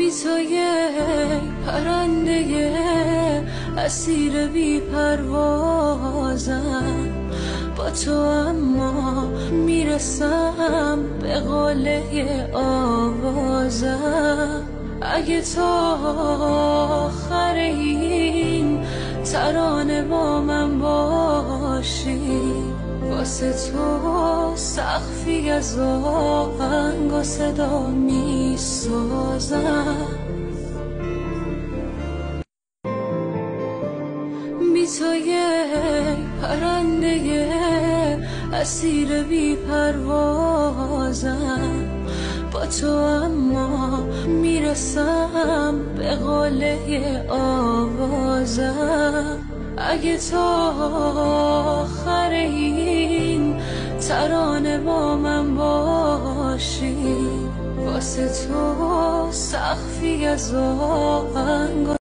بی تو یک پرنده اسیر بی پروازم، با تو اما میرسم به قله آوازم. اگه تو آخر این ترانه با من باشی، واسه تو سقفی از آهنگ و صدا میسازم. بی تو یک پرنده اسیر بی پروازم، با تو اما میرسم به قله آوازم. اگه تو آخر این ترانه با من باشی، واسه تو سقفی از آهنگ